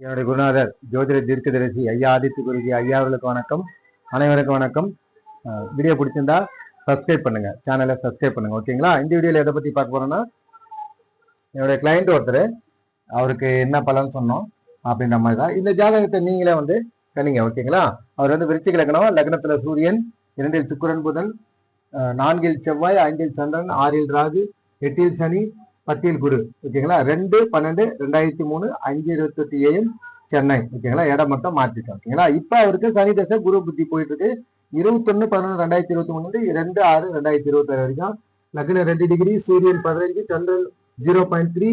என்னுடைய குருநாதர் ஜோதிட தீர்க்கதரிசி ஐயா ஆதித்ய குருஜி ஐயா அவர்களுக்கு வணக்கம். அனைவருக்கும் வணக்கம். வீடியோ பிடிச்சிருந்தா சப்ஸ்கிரைப் பண்ணுங்க, சேனலை சப்ஸ்கிரைப் பண்ணுங்க. ஓகேங்களா? இந்த வீடியோல எதை பத்தி பார்க்க போறோம்னா, என்னுடைய கிளைண்ட் ஒருத்தர், அவருக்கு என்ன பலன் சொன்னோம் அப்படின்ற மாதிரி தான். இந்த ஜாதகத்தை நீங்களே வந்து கணிங்க. ஓகேங்களா? அவர் வந்து விருச்சிக லக்னம், லக்னத்துல சூரியன், 2இல் சுக்கிரன் புதன், 4இல் செவ்வாய், 5இல் சந்திரன், 6இல் ராகு, 8இல் சனி, 10இல் குரு. ஓகேங்களா? 2/12/2003 5:28 AM சென்னை. ஓகேங்களா? இடம் மட்டும் மாற்றிட்டோம். ஓகேங்களா? இப்ப அவருக்கு சனி தசை குரு புத்தி போயிட்டு இருக்கு. 21/11/2023 2/6/2026 வரைக்கும். லக்னம் 2 டிகிரி, சூரியன் 15, சந்திரன் 0.3,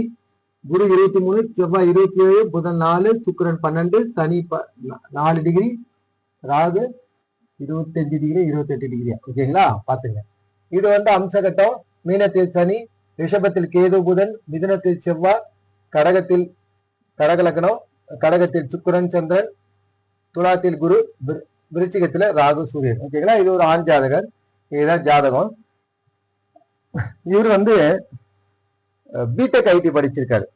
குரு 23, செவ்வாய் 27, புதன் 4, சுக்கிரன் 12, சனி 4 டிகிரி, ராகு 25 டிகிரி, 28 டிகிரி. ஓகேங்களா? பாத்துங்க. இது வந்து அம்சகட்டம். மீனத்தில் சனி, ரிஷபத்தில் கேது புதன், மிதுனத்தில் செவ்வாய், கடகத்தில் கடக லக்னம், கடகத்தில் சுக்கிரன் சந்திரன், துலாத்தில் குரு, விருச்சிகத்துல ராகு சூரியன். ஓகேங்களா? இது ஒரு ஆண் ஜாதகர். இதுதான் ஜாதகம். இவர் வந்து பிடெக் ஐடி படிச்சிருக்காரு.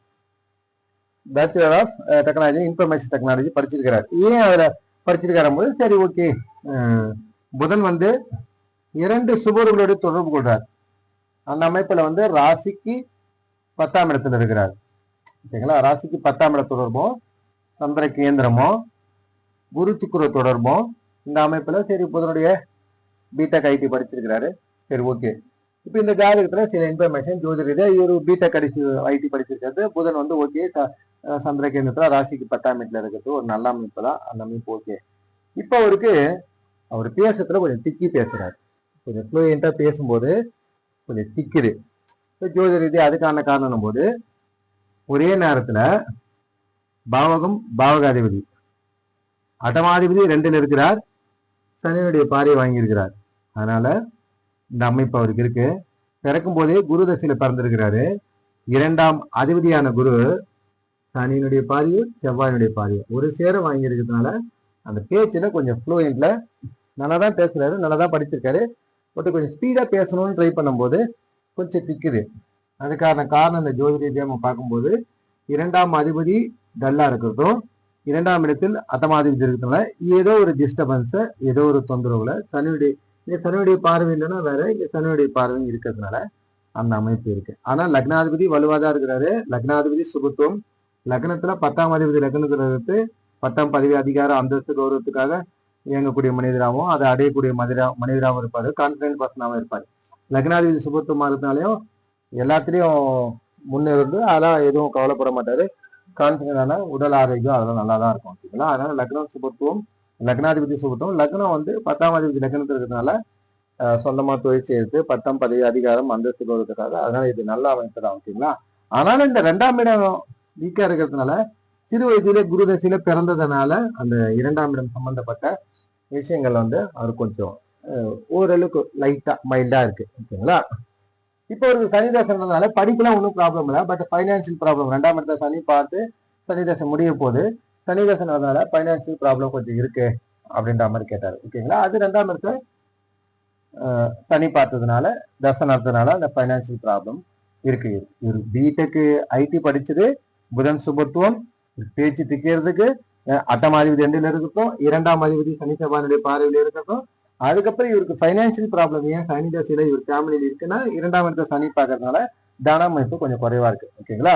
Bachelor of technology information technology படிச்சிருக்கிறார். ஏன் அதுல படிச்சிருக்காரு போது சரி ஓகே. புதன் வந்து 2 சுபர்களோடு தொடர்பு கொள்றார். அந்த அமைப்புல வந்து ராசிக்கு 10ஆம் இடத்துல இருக்கிறார். ஓகேங்களா? ராசிக்கு 10ஆம் இட தொடர்பும், சந்திர கேந்திரமும், குரு சுக்கிர தொடர்பும் இந்த அமைப்புல சரி புதனுடைய பிடெக் ஐடி படிச்சிருக்கிறாரு. சரி ஓகே. இப்ப இந்த ஜாதகத்துல சில இன்ஃபர்மேஷன் ஜோதிட இவர் பிடெக் ஐடி படிச்சிருக்காரு. புதன் வந்து ஓகே, சந்திர கேந்திரத்துல ராசிக்கு 10ஆம் இடத்துல இருக்கிறது ஒரு நல்ல அமைப்பு தான். அந்த அமைப்பு ஓகே. இப்ப அவருக்கு அவர் பேசுறதுல கொஞ்சம் திக்கி பேசுறாரு. கொஞ்சம் ஃப்ளூயண்டா பேசும்போது கொஞ்சம் திக்குது. ஜோதிட ரீதி அதுக்கான காரணம் போது ஒரே நேரத்துல பாவகம் பாவகாதிபதி அட்டமாதிபதி 2ல் இருக்கிறார், சனியுடைய பாரியை வாங்கியிருக்கிறார். அதனால இந்த அமைப்பு அவருக்கு இருக்கு. பிறக்கும் போதே குரு தசையில பிறந்திருக்கிறாரு. 2ஆம் அதிபதியான குரு சனியினுடைய பாரியும் செவ்வாயினுடைய பாரியும் ஒரு சேர வாங்கி இருக்கிறதுனால அந்த பேச்சுல கொஞ்சம் ஃப்ளூயன்ட்ல நல்லாதான் பேசுறாரு, நல்லாதான் படிச்சிருக்காரு. பட் கொஞ்சம் ஸ்பீடா பேசணும்னு ட்ரை பண்ணும்போது கொஞ்சம் திக்குது. அதுக்கான காரணம் இந்த ஜோதிட நம்ம பார்க்கும்போது 2ஆம் அதிபதி டல்லா இருக்கிறதும், 2ஆம் இடத்தில் அட்டமாதிபதி இருக்கிறதுனால ஏதோ ஒரு டிஸ்டர்பன்ஸ், ஏதோ ஒரு தொந்தரவுல சனியுடைய பார்வை இல்லைன்னா வேற, இங்க சனியுடைய பார்வை இருக்கிறதுனால அந்த அமைப்பு இருக்கு. ஆனா லக்னாதிபதி வலுவாதான் இருக்கிறாரு. லக்னாதிபதி சுபத்துவம். லக்னத்துல 10ஆம் அதிபதி லக்னத்துல இருந்து 10ஆம் பதவி அதிகாரம் அந்தஸ்து கௌரவத்துக்காக இயங்கக்கூடிய மனிதராகவும் அதை அடையக்கூடிய மனிதராகவும் இருப்பாரு. கான்பிடன்ட் பர்சனாகவும் இருப்பாரு. லக்னாதிபதி சுபத்துவமா இருந்தாலையும் எல்லாத்துலயும் முன்னேறது, அதெல்லாம் எதுவும் கவலைப்பட மாட்டாரு. கான்பிடன்டான உடல் ஆரோக்கியம் அதெல்லாம் நல்லா தான் இருக்கும். ஓகேங்களா? அதனால லக்னம் சுபத்துவம், லக்னாதிபதி சுபத்துவம். லக்னம் வந்து 10ஆம் அதிபதி லக்னத்தில் இருக்கிறதுனால சொந்தமா தொழில் செய்யறது, 10ஆம் பதவி அதிகாரம் அந்தஸ்து கௌரவத்துக்காக, அதனால இது நல்ல அமைப்பு தான். ஓகேங்களா? ஆனாலும் இந்த 2ஆம் இடம் வீக்கா இருக்கிறதுனால சிறு வயதிலே குரு தசையில பிறந்ததுனால அந்த 2ஆம் இடம் சம்பந்தப்பட்ட விஷயங்கள் வந்து அவர் கொஞ்சம் ஓரளவுக்கு லைட்டா மைல்டா இருக்கு. ஓகேங்களா? இப்போ ஒரு சனி தசைனால படிப்புலாம் ஒன்றும் ப்ராப்ளம் இல்லை. பட் ஃபைனான்சியல் ப்ராப்ளம் 2ஆம் இடத்துல சனி பார்த்து சனி தசை முடிய போது சனி தசைனால ஃபைனான்சியல் ப்ராப்ளம் கொஞ்சம் இருக்கு அப்படின்ற மாதிரி கேட்டாரு. ஓகேங்களா? அது 2ஆம் இடத்துல சனி பார்த்ததுனால தசை நடத்ததுனால அந்த ஃபைனான்சியல் ப்ராப்ளம் இருக்கு. ஒரு பிடெக் ஐடி படிச்சது, புதன் சுபத்துவம், பேச்சு திக்கிறதுக்கு, அட்டமாதிபதி 2ல் இருக்கட்டும், 2ஆம் அதிபதி சனி செவ்வாயுடைய பார்வையில் இருக்கட்டும். அதுக்கப்புறம் இவருக்கு ஃபைனான்சியல் ப்ராப்ளம் ஏன் சனி தசையில இவர் ஃபேமிலியில் இருக்குன்னா 2ஆம் இடத்துல சனி பார்க்கறதுனால தன அமைப்பு கொஞ்சம் குறைவா இருக்கு. ஓகேங்களா?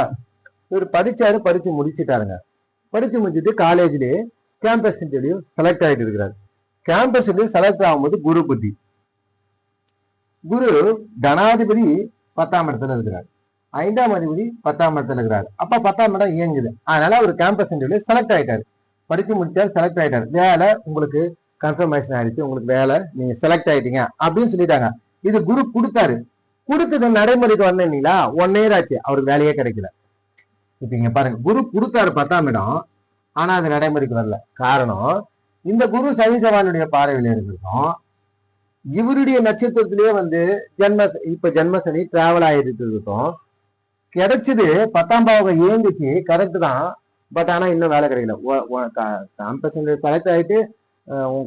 இவர் படிச்சாரு, படிச்சு முடிச்சுட்டாருங்க. படிச்சு முடிச்சுட்டு காலேஜ்லயே கேம்பஸ் இன்டர்வியூ செலக்ட் ஆகிட்டு இருக்கிறாரு. கேம்பஸ் இன்டர்வியூ செலக்ட் ஆகும்போது குரு புத்தி. குரு தனாதிபதி 10ஆம் இடத்துல இருக்கிறார், 5ஆம் அதிபதி 10ஆம் இடத்துல இருக்கிறார். அப்ப 10ஆம் இடம் இயங்குது. அதனால அவர் கேம்பஸ் இன்டர்வியூ செலக்ட் ஆயிட்டாரு. படிச்சு முடிச்சாரு, செலக்ட் ஆயிட்டாரு. வேலை உங்களுக்கு கன்ஃபர்மேஷன் ஆயிடுச்சு, உங்களுக்கு வேலை, நீங்க செலக்ட் ஆயிட்டீங்க அப்படின்னு சொல்லிட்டாங்க. இது குரு கொடுத்தாரு. கொடுத்தது நடைமுறைக்கு வந்தீங்களா 1 இயர் ஆச்சு, அவருக்கு வேலையே கிடைக்கல. இப்ப இங்க பாருங்க, குரு கொடுத்தாரு 10ஆம் இடம், ஆனா அது நடைமுறைக்கு வரல. காரணம், இந்த குரு சனி செவ்வாயுடைய பார்வையில இருக்கிறதும், இவருடைய நட்சத்திரத்திலேயே வந்து ஜென்ம சனி டிராவல் ஆயிட்டு இருக்கும். கிடைச்சது 10ஆம் பாவம் இயங்குச்சு, கரெக்ட் தான். பட் ஆனா இன்னும் வேலை கிடைக்கல. செலக்ட் ஆயிட்டு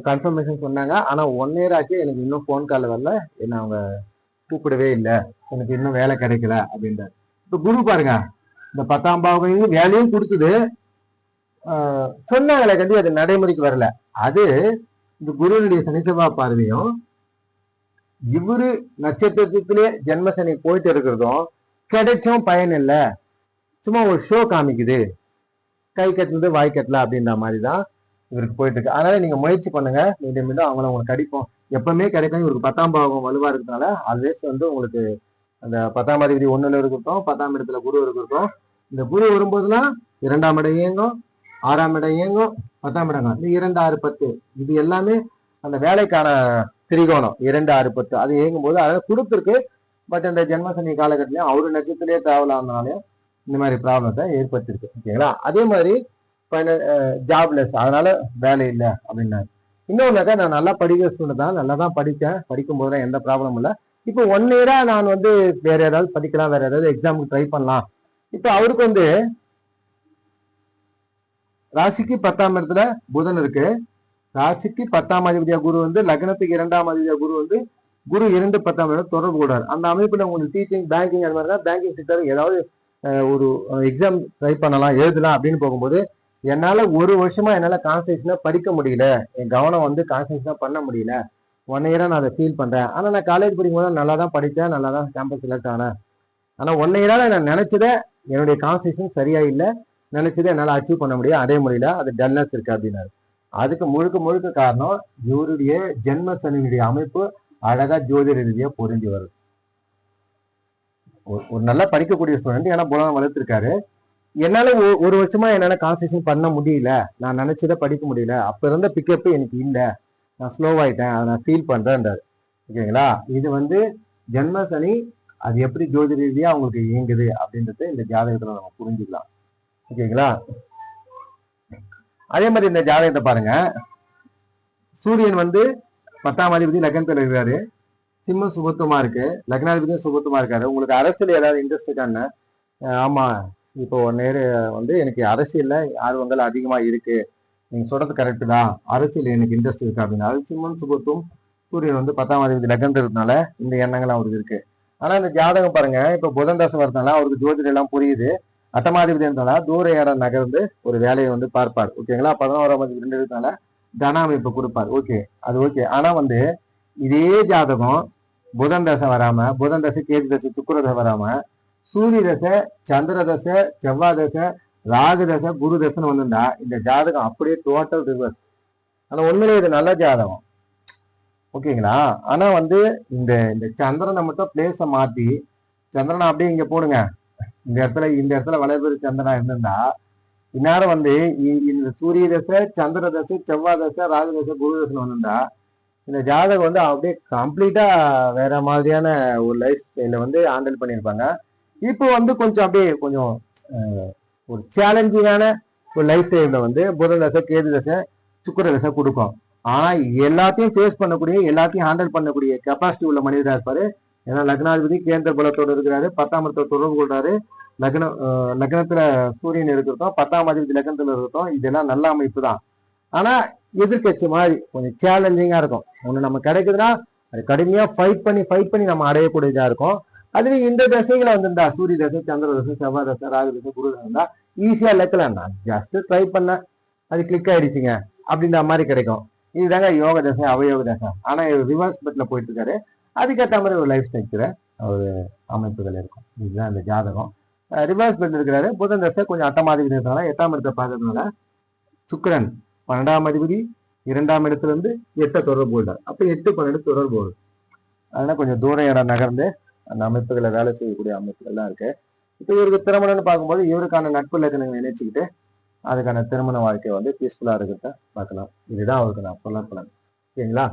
கன்ஃபர்மேஷன் சொன்னாங்க. ஆனா 1 இயர் ஆச்சு, எனக்கு இன்னும் போன் கால் வரல, என்ன அவங்க கூப்பிடவே இல்லை, எனக்கு இன்னும் வேலை கிடைக்கல அப்படின்றாரு. இப்ப குரு பாருங்க, இந்த 10ஆம் பாவம் வேலையும் கொடுத்தது, சொன்னாங்களே கண்டி அது நடைமுறைக்கு வரல. அது இந்த குருனுடைய சனி செவ்வாய் பார்வையும் இவரு நட்சத்திரத்திலே ஜென்ம சனி போயிட்டு இருக்கிறதும் கிடைச்சும் பயன் இல்லை, சும்மா ஒரு ஷோ காமிக்குது, கை கட்டுறது வாய் கட்டல அப்படின்ற மாதிரிதான் இவருக்கு போயிட்டு இருக்கு. அதனால நீங்க முயற்சி பண்ணுங்க, மீண்டும் மீண்டும் அவங்கள உங்களுக்கு கிடைக்கும், எப்பவுமே கிடைக்கும். இவருக்கு 10ஆம் பாவம் வலுவா இருக்கிறதுனால ஆல்வேஸ் வந்து உங்களுக்கு அந்த 10ஆம் அதிபதி 1ல இருக்கட்டும், 10ஆம் இடத்துல குரு இருக்கட்டும். இந்த குரு வரும்போதுலாம் 2ஆம் இடம் இயங்கும், 6ஆம் இடம் இயங்கும், 10ஆம் இடம். இந்த 2, 6, 10 இது எல்லாமே அந்த வேலைக்கான திரிகோணம். 2, 6, 10 அது இயங்கும்போது அதை கொடுத்துருக்கு. பட் இந்த ஜென்மசனி காலகட்டத்திலையும் அவரு நட்சத்திரத்திலே டிராவல் ஆனதுனாலையும் இந்த மாதிரி ப்ராப்ளத்தை ஏற்படுத்திருக்கு. ஓகேங்களா? அதே மாதிரி ஜாப்லெஸ், அதனால வேலை இல்லை அப்படின்னாரு. இன்னொன்னாக்கா நான் நல்லா படிக்கிற ஸ்டூடெண்ட் தான், நல்லா தான் படித்தேன், படிக்கும் போதுலாம் எந்த ப்ராப்ளமும் இல்லை. இப்போ 1 இயரா நான் வந்து வேற ஏதாவது படிக்கலாம், வேற ஏதாவது எக்ஸாமுக்கு ட்ரை பண்ணலாம். இப்போ அவருக்கு வந்து ராசிக்கு 10ஆம் இடத்துல புதன் இருக்கு. ராசிக்கு 10ஆம் அதிபதியா குரு வந்து லக்னத்துக்கு 2ஆம் அதிபதியா குரு வந்து குரு 2, 10ஆம் இடம் தொடர்பு கூடாது. அந்த அமைப்புல உங்களுக்கு டீச்சிங், பேங்கிங் அது மாதிரிதான் பேங்கிங் செக்டர் ஏதாவது ஒரு எக்ஸாம் ட்ரை பண்ணலாம், எழுதலாம் அப்படின்னு போகும்போது என்னால 1 வருஷமா என்னால கான்சன்ட்ரேஷனா படிக்க முடியல, என் கவனம் வந்து கான்சன்ட்ரேஷனா பண்ண முடியல. 1 இயரா நான் அதை ஃபீல் பண்றேன். ஆனா நான் காலேஜ் படிக்கும் போது நல்லா தான் படித்தேன், நல்லா தான் கேம்பஸ் செலக்ட் ஆனேன். ஆனா 1 இயரால நான் நினைச்சதை என்னுடைய கான்சன்ட்ரேஷன் சரியா இல்லை, நினைச்சதை என்னால அச்சீவ் பண்ண முடியும், அடைய முடியல, அது டல்னஸ் இருக்கு அப்படின்னாரு. அதுக்கு முழுக்க முழுக்க காரணம் இவருடைய ஜென்ம சனியினுடைய அமைப்பு அழகா ஜோதிட ரீதியா பொருந்தி வருது. ஒரு நல்லா படிக்கக்கூடிய ஸ்டூடெண்ட், ஏன்னா புலம் வளர்த்திருக்காரு. என்னால 1 வருஷமா என்னால கான்சன்ட்ரேஷன் பண்ண முடியல, நான் நினைச்சதை படிக்க முடியல, அப்ப இருந்த பிக்கப் எனக்கு இல்லை, நான் ஸ்லோவாயிட்டேன், அதை நான் ஃபீல் பண்றேன்றாரு. ஓகேங்களா? இது வந்து ஜென்ம சனி அது எப்படி ஜோதிட ரீதியா அவங்களுக்கு இயங்குது அப்படின்றது இந்த ஜாதகத்துல நம்ம புரிஞ்சுக்கலாம். ஓகேங்களா? அதே மாதிரி இந்த ஜாதகத்தை பாருங்க, சூரியன் வந்து 10ஆம் அதிபதி லக்னத்துல இருக்காரு, சிம்மம் சுபத்துவமா இருக்கு, லக்னாதிபதியும் சுபத்துவமா இருக்காரு. உங்களுக்கு அரசியல் ஏதாவது இன்ட்ரெஸ்ட் இருக்கான்னு? ஆமா, இப்போ 1 இயர் வந்து எனக்கு அரசியல்ல ஆர்வங்கள் அதிகமா இருக்கு, நீங்க சொல்றது கரெக்டு தான், அரசியல் எனக்கு இன்ட்ரெஸ்ட் இருக்கு அப்படின்னா சிம்மம் சுபத்துவம் சூரியன் வந்து 10ஆம் அதிபதி லக்னத்துல இருக்கனால இந்த எண்ணங்கள் அவருக்கு இருக்கு. ஆனா இந்த ஜாதகம் பாருங்க, இப்ப புதன் தசை வரதுனால அவருக்கு ஜோதிடம் எல்லாம் புரியுது. 8ஆம் அதிபதி இருந்தாலும் தூர இடம் நகர்ந்து ஒரு வேலையை வந்து பார்ப்பார். ஓகேங்களா? 11ஆம் அதிபதி 2 இருக்கனால தன அமைப்பு கொடுப்பார். ஓகே, அது ஓகே. ஆனா வந்து இதே ஜாதகம் புதன் தசை வராம, புதன் தசை, கேது தசை, சுக்கிர தசை வராம சூரிய தசை, சந்திர தசை, செவ்வாய் தசை, ராகு தசை, குரு தசைன்னு வந்துட்டா இந்த ஜாதகம் அப்படியே டோட்டல் ரிவர்ஸ். ஆனா உண்மையிலே இது நல்ல ஜாதகம். ஓகேங்களா? ஆனா வந்து இந்த இந்த சந்திரனை மட்டும் பிளேஸை மாத்தி சந்திரனை அப்படியே இங்க போடுங்க, இந்த இடத்துல வளர்பெரு சந்திரனா இருந்திருந்தா இந்நேரம் வந்து இந்த சூரிய தசை, சந்திர தசை, செவ்வாய் தசை, ராகு தசை, குரு தசை வந்திருந்தா இந்த ஜாதகம் வந்து அப்படியே கம்ப்ளீட்டா வேற மாதிரியான ஒரு லைஃப் ஸ்டைல வந்து ஹேண்டில் பண்ணியிருப்பாங்க. இப்போ வந்து கொஞ்சம் அப்படியே கொஞ்சம் ஒரு சேலஞ்சிங்கான ஒரு லைஃப் ஸ்டைல வந்து புதன் தசை, கேது தசை, சுக்கிர தசை கொடுக்கும். ஆனா எல்லாத்தையும் ஃபேஸ் பண்ணக்கூடிய, எல்லாத்தையும் ஹேண்டில் பண்ணக்கூடிய கெப்பாசிட்டி உள்ள மனிதராக இருப்பாரு. ஏன்னா லக்னாதிபதி கேந்திர பலத்தோடு இருக்கிறாரு, 10ஆம் இடத்தோட தொடர்பு கொள்றாரு, லக்னத்துல சூரியன் இருக்கிறதும் 10ஆம் அதிபதி லக்னத்துல இருக்கட்டும், இதெல்லாம் நல்ல அமைப்பு தான். ஆனா எதிர்கட்சி மாதிரி கொஞ்சம் சேலஞ்சிங்கா இருக்கும். ஒண்ணு நம்ம கிடைக்குதுன்னா அது கடுமையா ஃபைட் பண்ணி நம்ம அடையக்கூடியதா இருக்கும். அதுவே இந்த தசைகளை வந்திருந்தா சூரிய தசை, சந்திர தசை, செவ்வாய் தசை, ராகு தசை, குரு தசை இருந்தா ஈஸியா லெக்கலாம், நான் ஜஸ்ட் ட்ரை பண்ண அது கிளிக் ஆயிடுச்சுங்க அப்படின்ற மாதிரி கிடைக்கும். இதுதாங்க யோக தசை, அவயோக தசை. ஆனா ரிவர்ஸ் பெட்ல போயிட்டு இருக்காரு, அதுக்கேற்ற மாதிரி ஒரு லைஃப் ஸ்ட்ரக்சர் ஒரு அமைப்புகள் இருக்கும். இதுதான் இந்த ஜாதகம். ரிவர்ஸ் பெட்ல இருக்கிறாரு. புதன் தசை கொஞ்சம் 8ஆம் அதிபதி இருக்கிறதுனால 8ஆம் இடத்தை பார்க்கறதுனால சுக்கிரன் 12ஆம் அதிபதி 2ஆம் இடத்துல இருந்து 8 தொடர்பு கொள்றார். அப்ப 8, 12 தொடர்பு வரும். அதனால கொஞ்சம் தூர இடம் நகர்ந்து அந்த அமைப்புகளை வேலை செய்யக்கூடிய அமைப்புகள்லாம் இருக்கு. இப்ப இவருக்கு திருமணம்னு பார்க்கும்போது இவருக்கான நட்பு லக்னங்களை நினைச்சுக்கிட்டு அதுக்கான திருமண வாழ்க்கை வந்து பீஸ்ஃபுல்லா இருக்கிறத பார்க்கலாம். இதுதான் அவருக்கு நான் சொல்ல போறேன். ஓகேங்களா?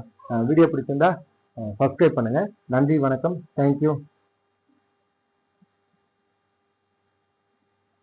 வீடியோ பிடிச்சிருந்தா சப்ஸ்கிரைப் பண்ணுங்க. நன்றி, வணக்கம், தேங்க்யூ.